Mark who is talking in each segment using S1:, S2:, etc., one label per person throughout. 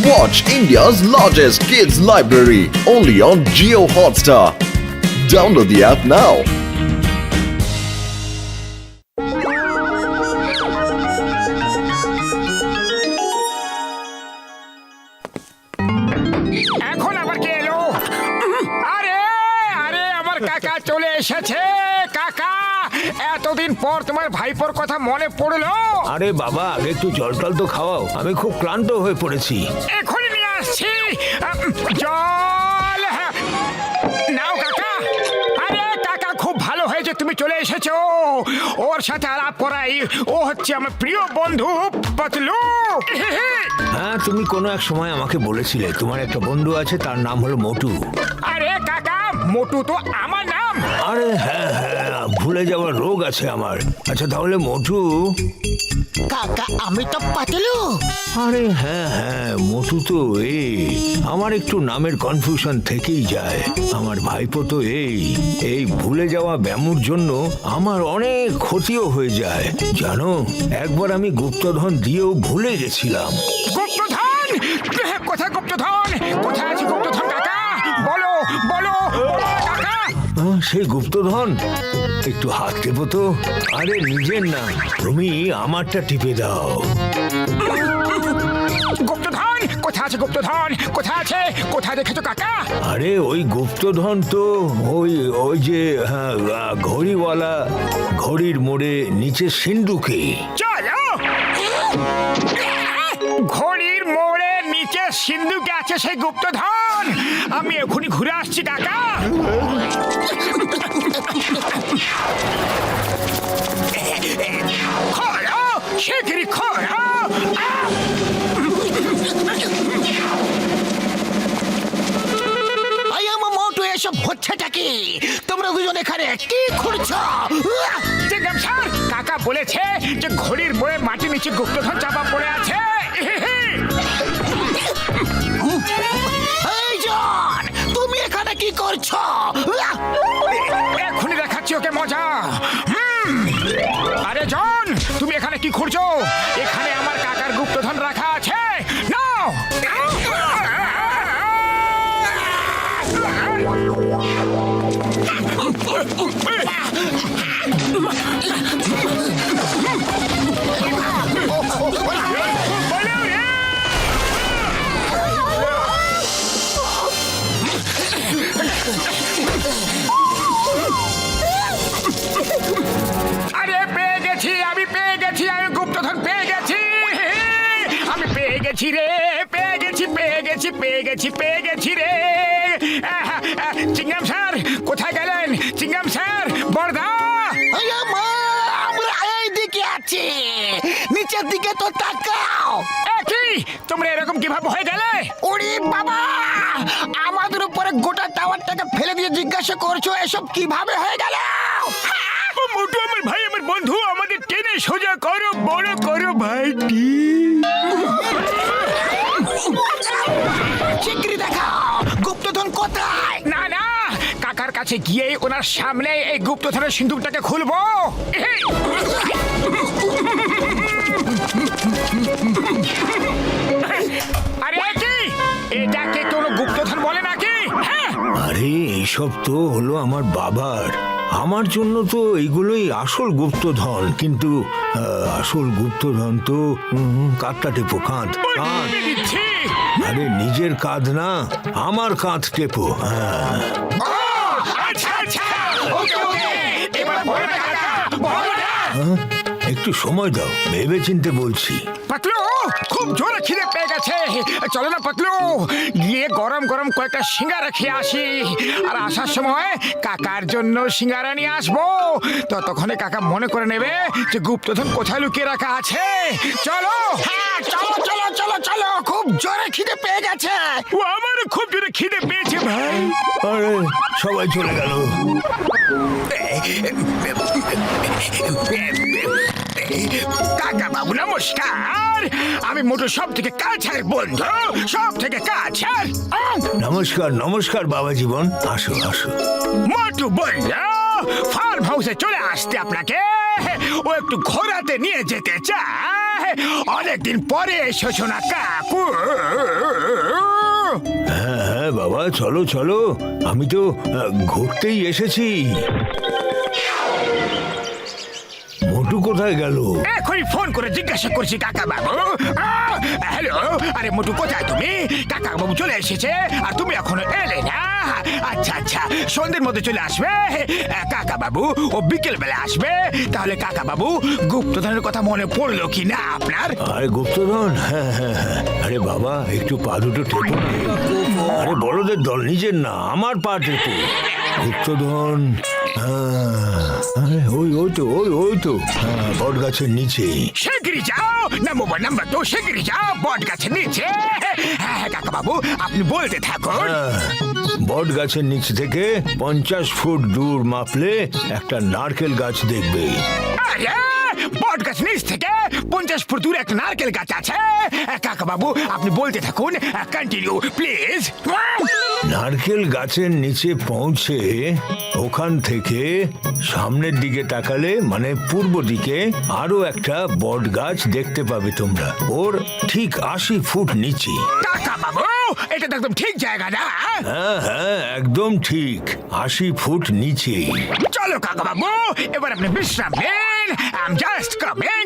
S1: Watch India's largest kids library only on Jio Hotstar. Download the app now.
S2: এখন আবার কে এলো? আরে আরে আমার কাকা চলে এসেছে। কাকা, এতদিন পর তোমার ভাইপোর কথা মনে পড়লো?
S3: আরে বাবা, আগে একটু জল টল তো খাওয়াও, আমি খুব ক্লান্ত হয়ে পড়েছি।
S2: এখনই নিয়ে আসছি। জল নাও কাকা। আরে কাকা, খুব ভালো হয়েছে তুমি চলে এসেছো। ওর সাথে আলাপ করাই, ও হচ্ছে আমার প্রিয় বন্ধু পাতলু।
S3: হ্যাঁ, তুমি কোনো এক সময় আমাকে বলেছিলে তোমার একটা বন্ধু আছে, তার নাম হলো মোটু।
S2: আরে কাকা, মোটু তো আমার নাম।
S3: আরে হ্যাঁ হ্যাঁ, ভুলে যাওয়ার রোগ আছে আমার। আচ্ছা তাহলে মোটু।
S4: কাকা, আমি তো পাতলু।
S3: আরে হ্যাঁ হ্যাঁ, মোটু তো এই। আমার একটু নামের কনফিউশন থেকেই যায়। আমার ভাইপো তো এই ভুলে যাওয়া ব্যামুর জন্য আমার অনেক ক্ষতিও হয়ে যায় জানো। একবার আমি গুপ্তধন দিয়েও ভুলে গেছিলাম।
S2: গুপ্তধন? কোথায় গুপ্তধন? কোথায় আছে গুপ্তধন কাকা? বলো বলো বলো কাকা।
S3: সেই গুপ্তধন একটু হাত টেপো তো। আরে নিজের না, তুমি আমারটা টিপে দাও।
S2: গুপ্তধন কোথায় আছে? গুপ্তধন কোথায় আছে? কোথায় দেখেছো কাকা?
S3: আরে ওই গুপ্তধন তো ওই যে ঘড়িওয়ালা ঘড়ির মোড়ে নিচে সিন্ধুকে।
S2: চলো। ঘড়ির মোড়ে নিচে সিন্ধুকে আছে সেই গুপ্তধন। আমি এখনই ঘুরে আসছি কাকা। খোলো, শিগগিরই খোলো।
S4: আমার মোটু, এসব হচ্ছেটা কি? তোমরা দুজন এখানে কি করছো?
S2: জিজ্ঞাম স্যার, কাকা বলেছে যে ঘড়ির মোড়ে মাটির নিচে গুপ্তধন চাপা পড়ে আছে।
S4: এই জন, তুমি এখানে কি করছো?
S2: এখনই দেখাচ্ছি ওকে মজা। আরে জন, তুমি এখানে কি খুঁজছো? এখানে আমার কাকার গুপ্তধন রাখা আছে। নাও। আরে পেয়ে গেছি, আমি পেয়ে গেছি, আমি গুপ্তধন পেয়ে গেছি। আমি পেয়ে গেছি রে, পেয়ে গেছি পেয়ে গেছি পেয়ে গেছি পেয়ে গেছি রে। চিংগাম স্যার কোথায় গেলেন? চিংগাম স্যার, বড়দা।
S4: আমরা এই দিকে আছি, নিচের দিকে তো তাকাও।
S2: কি তোমরা এরকম কিভাবে হয়ে গেলে?
S4: ওরে বাবা, আমাদের উপরে গোটা টাওয়ারটাকে ফেলে দিয়ে জিজ্ঞাসা করছো এসব কিভাবে হয়ে গেল?
S2: মোটু আমার ভাই, আমার বন্ধু, আমাদের টেনে সোজা করো, বড় করো ভাইটি।
S4: শিগগিরই দেখাও গুপ্তধন কোথায়।
S2: না না, কাকার কাছে গিয়ে ওনার সামনে এই গুপ্তধনের সিন্ধুকটাকে খুলবো। আরে কি এটাকে কোনো গুপ্তধন বলে নাকি?
S3: আরে এইসব তো হলো আমার বাবার। আমার জন্য তো এইগুলোই আসল গুপ্তধন, কিন্তু আসল গুপ্তধন তো কাঁধটা টেপো, কাঁধ। আরে নিজের কাঁধ না, আমার কাঁধ টেপো। একটু সময় দাও, ভেবে চিনতে বলছি।
S2: পাতলু, খুব জোরে খিদে পেয়ে গেছে। চলো না পাতলু, গিয়ে গরম গরম কয়েকটা সিঙ্গারা খেয়ে আসি। আর আসার সময় কাকার জন্য সিঙ্গারা নিয়ে আসবো। ততক্ষণে কাকা মনে করে নেবে যে গুপ্তধন কোথায় লুকিয়ে রাখা আছে। চলো।
S4: হ্যাঁ, চলো চলো চলো চলো, খুব জোরে খিদে পেয়ে গেছে।
S2: ও আমারও খুব জোরে খিদে পেয়েছে ভাই।
S3: আরে সবাই চলে গেল।
S2: কাকা বাবু নমস্কার। আমি মোটু সব থেকে কাছের বন্ধু, সব থেকে কাছের।
S3: নমস্কার নমস্কার বাবা জীবন, আসো আসো।
S2: মোটু বলল ফার্ম হাউসে চলে আসতে আপনাকে। ও একটু ঘোরাতে নিয়ে যেতে চায়। অনেকদিন পরে এসেছো না কাকু?
S3: হ্যাঁ হ্যাঁ বাবা, চলো চলো, আমি তো ঘুরতেই এসেছি। মোটু কোথায় গেল?
S2: এখনই ফোন করে জিজ্ঞাসা করছি কাকা বাবু। হ্যালো, আরে মোটু কোথায় তুমি? কাকা বাবু চলে এসেছে আর তুমি এখনো এলে না? আচ্ছা আচ্ছা, সন্ধ্যের মধ্যে চলে আসবে কাকা বাবু, ও বিকেল বেলা আসবে। তাহলে কাকা বাবু, গুপ্তধনের কথা মনে পড়লো কি না আপনার?
S3: আরে গুপ্তধন, হ্যাঁ হ্যাঁ হ্যাঁ, আরে বাবা একটু পা দুটো টেপো না। আরে বড়দের দল, নিজের না, আমার পা টেপো। গুপ্তধন, আরে ওই তো বট গাছের নিচে।
S2: শিগগিরই যাও, নাম্বার 2, শিগগিরই যাও বট গাছের নিচে। হ্যাঁ কাকা বাবু, আপনি বলতে থাকুন।
S3: বট গাছের নিচ থেকে 50 ফুট দূর মাপলে একটা নারকেল গাছ দেখবে।
S2: আরে বট গাছ নিচ থেকে 50 ফুট দূরে একটা নারকেল গাছ আছে। কাকা বাবু আপনি বলতে থাকুন, কন্টিনিউ প্লিজ।
S3: নারকেল গাছের নিচে পৌঁছে ওখান থেকে সামনের দিকে তাকালে, মানে পূর্ব দিকে, আরো একটা বট গাছ দেখতে পাবে তোমরা, ওর ঠিক 80 ফুট নিচে।
S2: কাকা বাবু, এটা তো একদম ঠিক জায়গা না?
S3: হ্যাঁ হ্যাঁ একদম ঠিক, 80 ফুট নিচে।
S2: চলো কাকা বাবু, এবার আপনি বিশ্রাম নিন। I am just coming.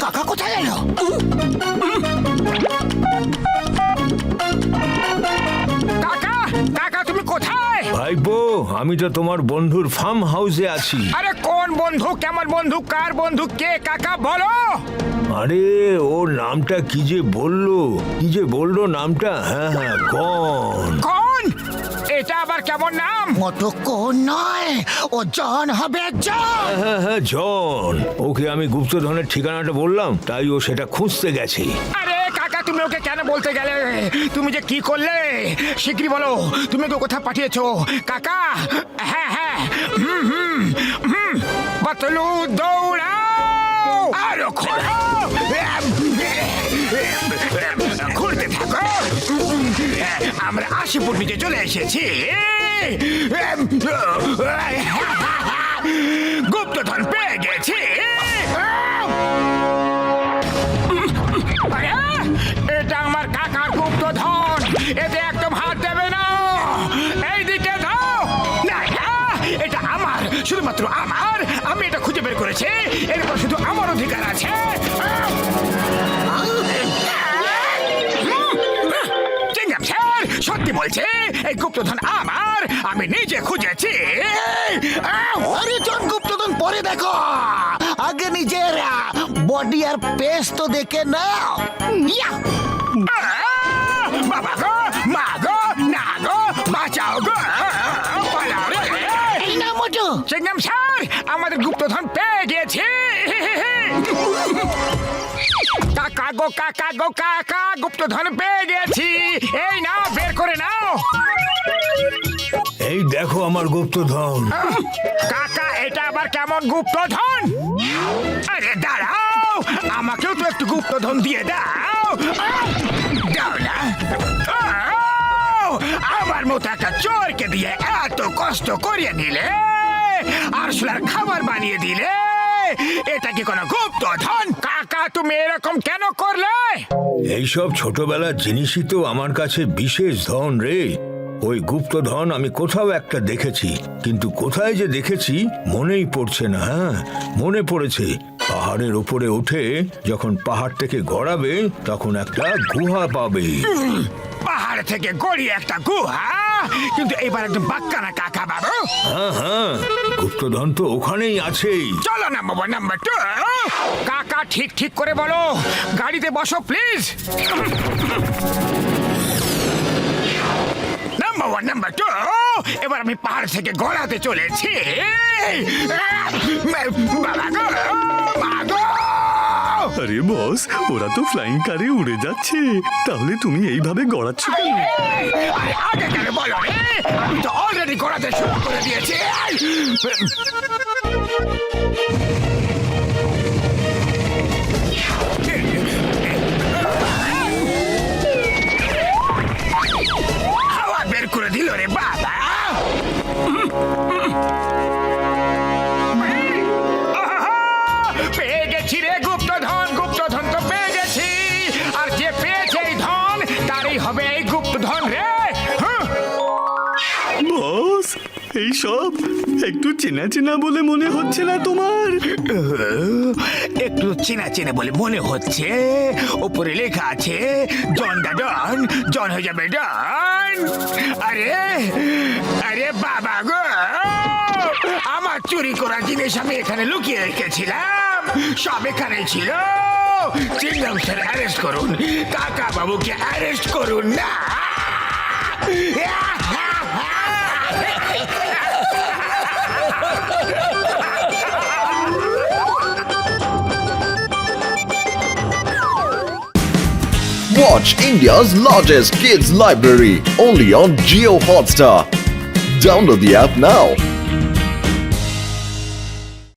S4: কাকা কোথায় এলো?
S2: কাকা, কাকা তুমি কোথায়?
S3: ভাইপো, আমি তো তোমার বন্ধুর ফার্ম হাউসে আছি।
S2: আরে কোন বন্ধু, কেমন বন্ধু, কার বন্ধু, কে কাকা বলো?
S3: আরে ওর নামটা কি যে বললো নামটা, হ্যাঁ হ্যাঁ কোন।
S2: কোন? এটা আবার কেমন নাম?
S4: মোটু কোন নয়, ও জন হবে, জন।
S3: হ্যাঁ হ্যাঁ জন, ওকে আমি গুপ্তধনের ঠিকানাটা বললাম, তাই ও সেটা খুঁজতে গেছে।
S2: আরে কাকা, তুমি ওকে কেন বলতে গেলে? তুমি যে কি করলে শিগগিরই বলো, তুমি ওকে কোথায় পাঠিয়েছো কাকা? হ্যাঁ হ্যাঁ, বাতলু দৌড়াও, আরো খোঁড়াও, ঘুরতে থাকো। আমরা 80 ফুট নিচে চলে এসেছি। গুপ্তধন পেয়ে গেছি। আরে, এটা আমার কাকার গুপ্তধন, এতে একদম হাত দেবে না। এইদিকে দাও। না না, এটা আমার, শুধুমাত্র আমার। আমি এটা খুঁজে বের করেছি, এর উপর শুধু আমার অধিকার আছে। চিংগাম স্যার, সত্যি বলছে, এই গুপ্তধন আমার, আমি নিজে খুঁজেছি।
S4: আরে জন, গুপ্তধন পরে দেখো, আগে নিজের বডি আর পেস তো দেখে নাও। ইয়া!
S2: বাবা গো, মা গো, না গো, বাঁচাও গো, পালাও রে।
S4: এই না মোটু।
S2: চিংগাম স্যার, আমাদের গুপ্তধন পেয়ে গেছি। কাকা গো, কাকা গো, কাকা, গুপ্তধন পেয়ে গেছি। এই নাও, বের করে নাও।
S3: এই দেখো আমার গুপ্তধন।
S2: কাকা, এটা আবার কেমন গুপ্তধন? আরে দাঁড়াও, আমাকেও তো একটু গুপ্তধন দিয়ে দাও। দাও না। আমার মতো একটা চোরকে দিয়ে এত কষ্ট করিয়ে নিলে, আর সোলার খাবার বানিয়ে দিলে, এটা কি কোনো গুপ্তধন? কাকা, তুমি এরকম কেন করলে?
S3: এইসব ছোটবেলার জিনিসই তো আমার কাছে বিশেষ ধন রে। ওই গুপ্তধন আমি কোথাও একটা দেখেছি, কিন্তু কোথায় যে দেখেছি মনেই পড়ছে না। হ্যাঁ মনে পড়েছে, পাহাড়ের উপরে উঠে যখন পাহাড় থেকে গড়াবে তখন একটা গুহা পাবে।
S2: পাহাড় থেকে গড়িয়ে একটা গুহা? কিন্তু এবার একদম বাক্কা না কাকা বাবু।
S3: হ্যাঁ হ্যাঁ, গুপ্তধন তো ওখানেই আছেই।
S2: চলো না বাবা, নাম্বার 2। কাকা, ঠিক ঠিক করে বলো, গাড়িতে বসো প্লিজ। নাম্বার 2, এবার আমি পাহাড় থেকে গড়াতে চলেছি। বাবা গো, মা গো।
S5: আরে বস, ওরা তো ফ্লাইং কারে উড়ে যাচ্ছে, তাহলে তুমি এইভাবে গড়াচ্ছ কেন?
S2: আরে আগে কেন বলো রে? আমি তো অলরেডি গড়াতে শুরু করে দিয়েছি।
S5: বস এই সব একটু চেনা চেনা বলে মনে হচ্ছে না তোমার?
S2: একটু চেনা চেনা বলে মনে হচ্ছে। উপরে লেখা আছে জন দা ডন, জন হয়ে যাবে ডন। আরে আরে বাবা গো, আমার চুরি করা জিনিস আমি এখানে লুকিয়ে রেখেছিলাম, সব এখানে ছিল। চিংগাম স্যার অ্যারেস্ট করুন, কাকা বাবুকে অ্যারেস্ট করুন না।
S1: Watch India's largest kids library only on Geo Hotstar. Download the app now.